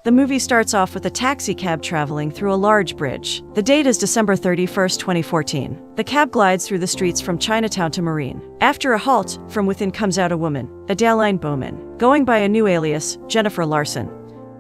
The movie starts off with a taxi cab traveling through a large bridge. The date is December 31st, 2014. The cab glides through the streets from Chinatown to Marine. After a halt, from within comes out a woman, Adaline Bowman, going by a new alias, Jennifer Larson.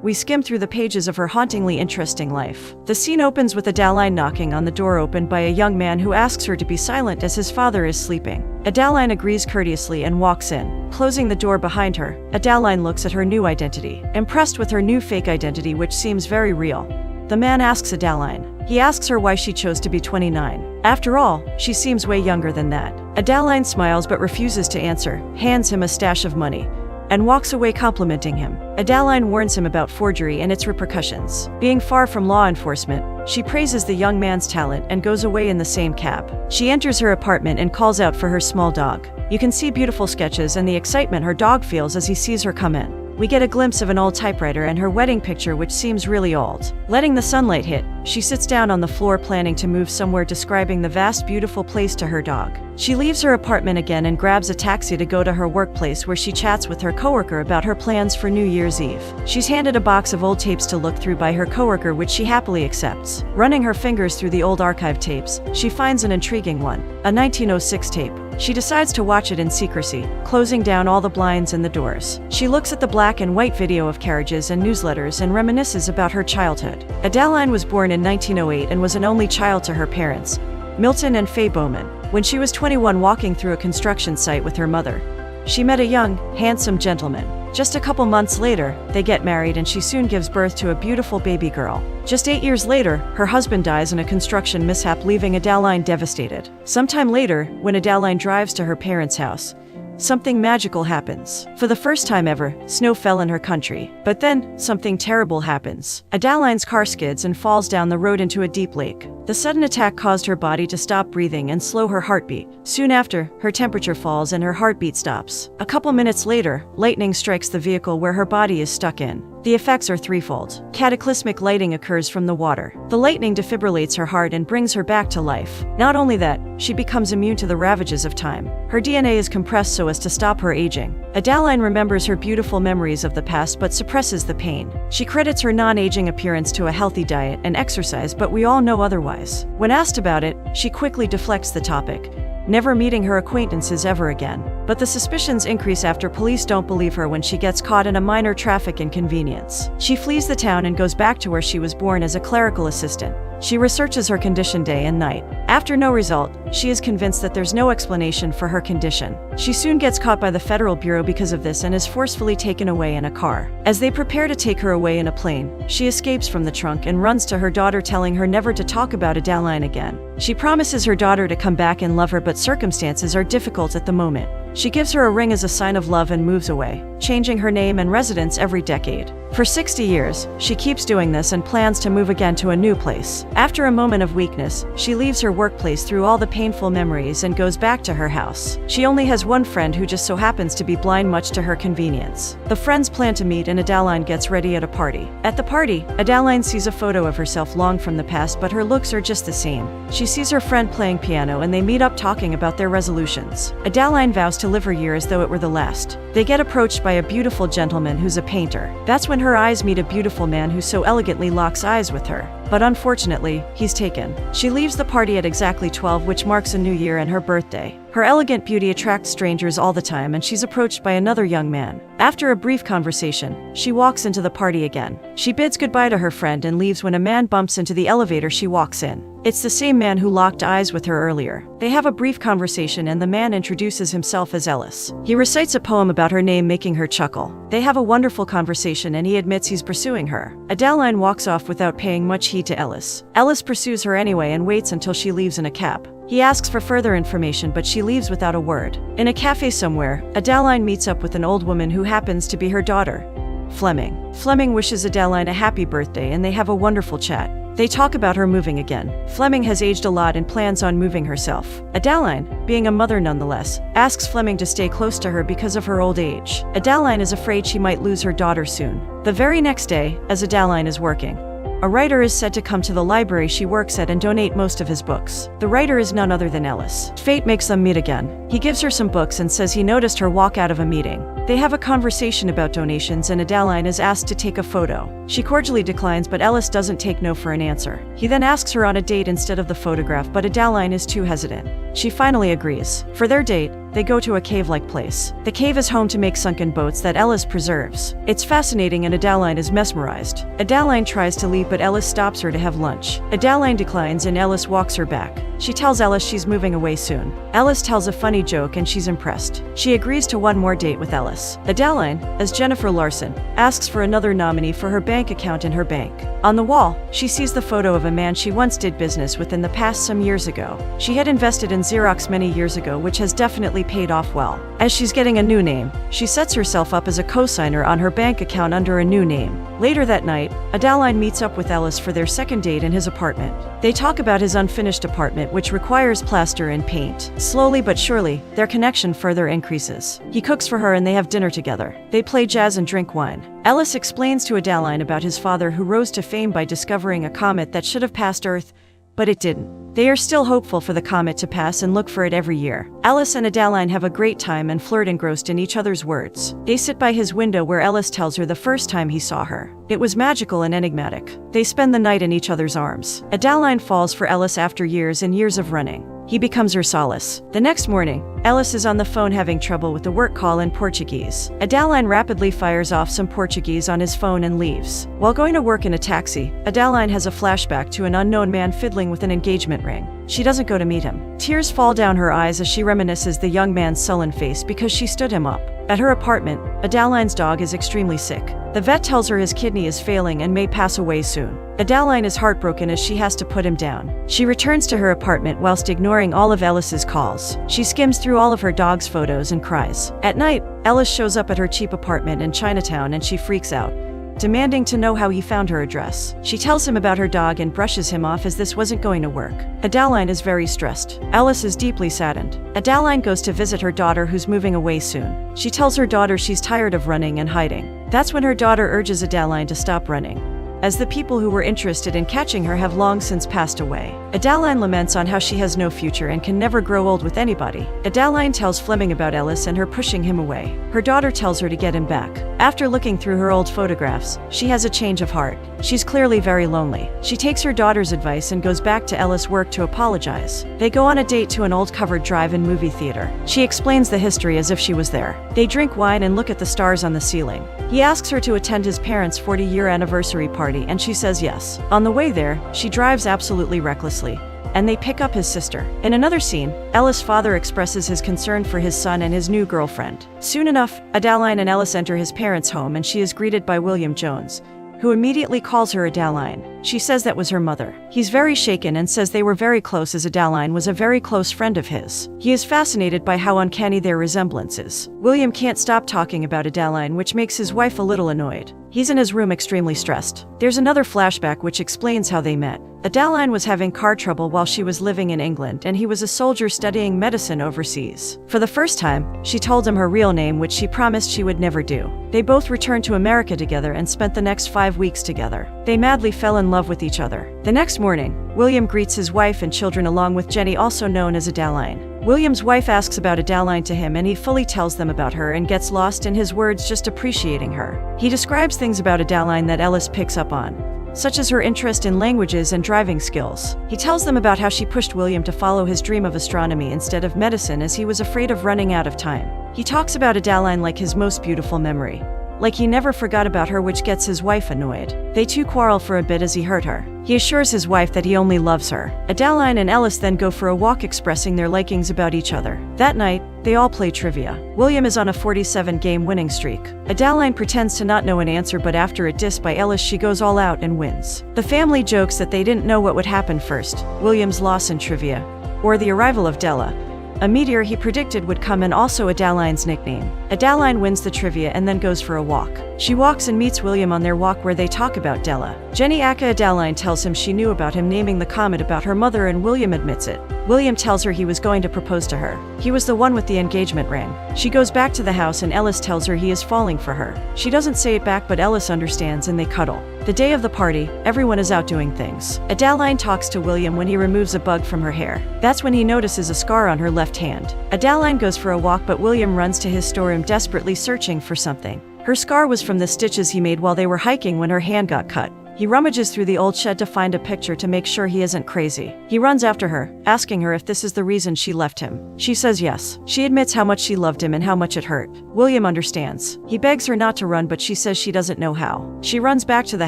We skim through the pages of her hauntingly interesting life. The scene opens with Adaline knocking on the door opened by a young man who asks her to be silent as his father is sleeping. Adaline agrees courteously and walks in. Closing the door behind her, Adaline looks at her new identity, impressed with her new fake identity which seems very real. The man asks Adaline. He asks her why she chose to be 29. After all, she seems way younger than that. Adaline smiles but refuses to answer, hands him a stash of money, and walks away complimenting him. Adaline warns him about forgery and its repercussions. Being far from law enforcement, she praises the young man's talent and goes away in the same cab. She enters her apartment and calls out for her small dog. You can see beautiful sketches and the excitement her dog feels as he sees her come in. We get a glimpse of an old typewriter and her wedding picture which seems really old. Letting the sunlight hit, she sits down on the floor planning to move somewhere, describing the vast beautiful place to her dog. She leaves her apartment again and grabs a taxi to go to her workplace where she chats with her coworker about her plans for New Year's Eve. She's handed a box of old tapes to look through by her coworker which she happily accepts. Running her fingers through the old archive tapes, she finds an intriguing one, a 1906 tape. She decides to watch it in secrecy, closing down all the blinds and the doors. She looks at the black and white video of carriages and newsletters and reminisces about her childhood. Adaline was born in 1908 and was an only child to her parents, Milton and Faye Bowman. When she was 21, walking through a construction site with her mother, she met a young, handsome gentleman. Just a couple months later, they get married and she soon gives birth to a beautiful baby girl. Just 8 years later, her husband dies in a construction mishap, leaving Adaline devastated. Sometime later, when Adaline drives to her parents' house, something magical happens. For the first time ever, snow fell in her country. But then, something terrible happens. Adaline's car skids and falls down the road into a deep lake. The sudden attack caused her body to stop breathing and slow her heartbeat. Soon after, her temperature falls and her heartbeat stops. A couple minutes later, lightning strikes the vehicle where her body is stuck in. The effects are threefold. Cataclysmic lighting occurs from the water. The lightning defibrillates her heart and brings her back to life. Not only that, she becomes immune to the ravages of time. Her DNA is compressed so as to stop her aging. Adaline remembers her beautiful memories of the past but suppresses the pain. She credits her non-aging appearance to a healthy diet and exercise, but we all know otherwise. When asked about it, she quickly deflects the topic, never meeting her acquaintances ever again. But the suspicions increase after police don't believe her when she gets caught in a minor traffic inconvenience. She flees the town and goes back to where she was born as a clerical assistant. She researches her condition day and night. After no result, she is convinced that there's no explanation for her condition. She soon gets caught by the Federal Bureau because of this and is forcefully taken away in a car. As they prepare to take her away in a plane, she escapes from the trunk and runs to her daughter, telling her never to talk about Adaline again. She promises her daughter to come back and love her, but circumstances are difficult at the moment. She gives her a ring as a sign of love and moves away, changing her name and residence every decade. For 60 years, she keeps doing this and plans to move again to a new place. After a moment of weakness, she leaves her workplace through all the painful memories and goes back to her house. She only has one friend who just so happens to be blind, much to her convenience. The friends plan to meet and Adaline gets ready at a party. At the party, Adaline sees a photo of herself long from the past, but her looks are just the same. She sees her friend playing piano and they meet up talking about their resolutions. Adaline vows to live her year as though it were the last. They get approached by a beautiful gentleman who's a painter. That's when her eyes meet a beautiful man who so elegantly locks eyes with her. But unfortunately, he's taken. She leaves the party at exactly 12, which marks a new year and her birthday. Her elegant beauty attracts strangers all the time and she's approached by another young man. After a brief conversation, she walks into the party again. She bids goodbye to her friend and leaves when a man bumps into the elevator she walks in. It's the same man who locked eyes with her earlier. They have a brief conversation and the man introduces himself as Ellis. He recites a poem about her name, making her chuckle. They have a wonderful conversation and he admits he's pursuing her. Adaline walks off without paying much heed to Ellis. Ellis pursues her anyway and waits until she leaves in a cab. He asks for further information, but she leaves without a word. In a cafe somewhere, Adaline meets up with an old woman who happens to be her daughter, Fleming. Fleming wishes Adaline a happy birthday and they have a wonderful chat. They talk about her moving again. Fleming has aged a lot and plans on moving herself. Adaline, being a mother nonetheless, asks Fleming to stay close to her because of her old age. Adaline is afraid she might lose her daughter soon. The very next day, as Adaline is working, A writer is said to come to the library she works at and donate most of his books. The writer is none other than Ellis. Fate makes them meet again. He gives her some books and says he noticed her walk out of a meeting. They have a conversation about donations and Adaline is asked to take a photo. She cordially declines, but Ellis doesn't take no for an answer. He then asks her on a date instead of the photograph, but Adaline is too hesitant. She finally agrees. For their date, they go to a cave-like place. The cave is home to make sunken boats that Ellis preserves. It's fascinating and Adaline is mesmerized. Adaline tries to leave, but Ellis stops her to have lunch. Adaline declines and Ellis walks her back. She tells Ellis she's moving away soon. Ellis tells a funny joke and she's impressed. She agrees to one more date with Ellis. Adaline, as Jennifer Larson, asks for another nominee for her bank account in her bank. On the wall, she sees the photo of a man she once did business with in the past some years ago. She had invested in Xerox many years ago, which has definitely paid off well. As she's getting a new name, she sets herself up as a co-signer on her bank account under a new name. Later that night, Adaline meets up with Ellis for their second date in his apartment. They talk about his unfinished apartment, which requires plaster and paint. Slowly but surely, their connection further increases. He cooks for her and they have dinner together. They play jazz and drink wine. Ellis explains to Adaline about his father who rose to fame by discovering a comet that should have passed Earth, but it didn't. They are still hopeful for the comet to pass and look for it every year. Ellis and Adaline have a great time and flirt engrossed in each other's words. They sit by his window where Ellis tells her the first time he saw her. It was magical and enigmatic. They spend the night in each other's arms. Adaline falls for Ellis after years and years of running. He becomes her solace. The next morning, Ellis is on the phone having trouble with the work call in Portuguese. Adaline rapidly fires off some Portuguese on his phone and leaves. While going to work in a taxi, Adaline has a flashback to an unknown man fiddling with an engagement ring. She doesn't go to meet him. Tears fall down her eyes as she reminisces the young man's sullen face because she stood him up. At her apartment, Adaline's dog is extremely sick. The vet tells her his kidney is failing and may pass away soon. Adaline is heartbroken as she has to put him down. She returns to her apartment whilst ignoring all of Ellis's calls. She skims through all of her dog's photos and cries. At night, Ellis shows up at her cheap apartment in Chinatown and she freaks out, demanding to know how he found her address. She tells him about her dog and brushes him off as this wasn't going to work. Adaline is very stressed. Ellis is deeply saddened. Adaline goes to visit her daughter who's moving away soon. She tells her daughter she's tired of running and hiding. That's when her daughter urges Adaline to stop running, as the people who were interested in catching her have long since passed away. Adaline laments on how she has no future and can never grow old with anybody. Adaline tells Fleming about Ellis and her pushing him away. Her daughter tells her to get him back. After looking through her old photographs, she has a change of heart. She's clearly very lonely. She takes her daughter's advice and goes back to Ellis' work to apologize. They go on a date to an old covered drive-in movie theater. She explains the history as if she was there. They drink wine and look at the stars on the ceiling. He asks her to attend his parents' 40-year anniversary party, and she says yes. On the way there, she drives absolutely recklessly, and they pick up his sister. In another scene, Ellis' father expresses his concern for his son and his new girlfriend. Soon enough, Adaline and Ellis enter his parents' home and she is greeted by William Jones, who immediately calls her Adaline. She says that was her mother. He's very shaken and says they were very close as Adaline was a very close friend of his. He is fascinated by how uncanny their resemblance is. William can't stop talking about Adaline, which makes his wife a little annoyed. He's in his room extremely stressed. There's another flashback which explains how they met. Adaline was having car trouble while she was living in England, and he was a soldier studying medicine overseas. For the first time, she told him her real name, which she promised she would never do. They both returned to America together and spent the next 5 weeks together. They madly fell in love with each other. The next morning, William greets his wife and children along with Jenny, also known as Adaline. William's wife asks about Adaline to him and he fully tells them about her and gets lost in his words, just appreciating her. He describes things about Adaline that Ellis picks up on, such as her interest in languages and driving skills. He tells them about how she pushed William to follow his dream of astronomy instead of medicine as he was afraid of running out of time. He talks about Adaline like his most beautiful memory, like he never forgot about her, which gets his wife annoyed. They two quarrel for a bit as he hurt her. He assures his wife that he only loves her. Adaline and Ellis then go for a walk expressing their likings about each other. That night, they all play trivia. William is on a 47-game winning streak. Adaline pretends to not know an answer, but after a diss by Ellis, she goes all out and wins. The family jokes that they didn't know what would happen first: William's loss in trivia, or the arrival of Della, a meteor he predicted would come, and also Adaline's nickname. Adaline wins the trivia and then goes for a walk. She walks and meets William on their walk where they talk about Della. Jenny aka Adaline tells him she knew about him naming the comet about her mother, and William admits it. William tells her he was going to propose to her. He was the one with the engagement ring. She goes back to the house and Ellis tells her he is falling for her. She doesn't say it back, but Ellis understands and they cuddle. The day of the party, everyone is out doing things. Adaline talks to William when he removes a bug from her hair. That's when he notices a scar on her left hand. Adaline goes for a walk, but William runs to his storeroom desperately searching for something. Her scar was from the stitches he made while they were hiking when her hand got cut. He rummages through the old shed to find a picture to make sure he isn't crazy. He runs after her, asking her if this is the reason she left him. She says yes. She admits how much she loved him and how much it hurt. William understands. He begs her not to run, but she says she doesn't know how. She runs back to the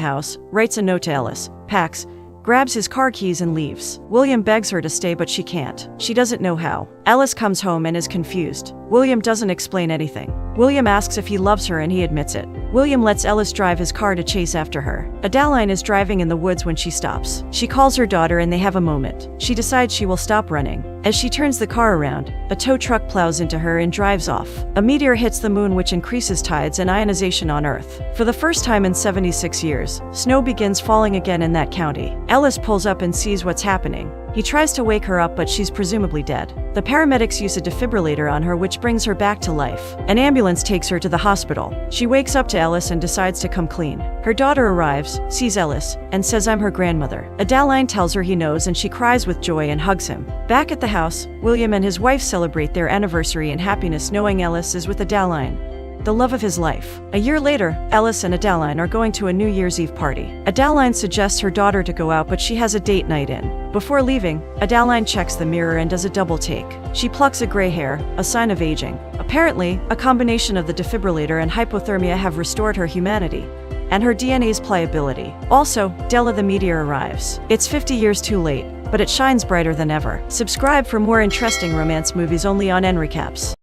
house, writes a note to Ellis, packs, grabs his car keys and leaves. William begs her to stay, but she can't. She doesn't know how. Ellis comes home and is confused. William doesn't explain anything. William asks if he loves her and he admits it. William lets Ellis drive his car to chase after her. Adaline is driving in the woods when she stops. She calls her daughter and they have a moment. She decides she will stop running. As she turns the car around, a tow truck plows into her and drives off. A meteor hits the moon, which increases tides and ionization on Earth. For the first time in 76 years, snow begins falling again in that county. Ellis pulls up and sees what's happening. He tries to wake her up, but she's presumably dead. The paramedics use a defibrillator on her, which brings her back to life. An ambulance takes her to the hospital. She wakes up to Ellis and decides to come clean. Her daughter arrives, sees Ellis, and says, "I'm her grandmother." Adaline tells her he knows, and she cries with joy and hugs him. Back at the house, William and his wife celebrate their anniversary in happiness, knowing Ellis is with Adaline, the love of his life. A year later, Ellis and Adaline are going to a New Year's Eve party. Adaline suggests her daughter to go out, but she has a date night in. Before leaving, Adaline checks the mirror and does a double take. She plucks a gray hair, a sign of aging. Apparently, a combination of the defibrillator and hypothermia have restored her humanity and her DNA's pliability. Also, Della the meteor arrives. It's 50 years too late, but it shines brighter than ever. Subscribe for more interesting romance movies only on NRecaps.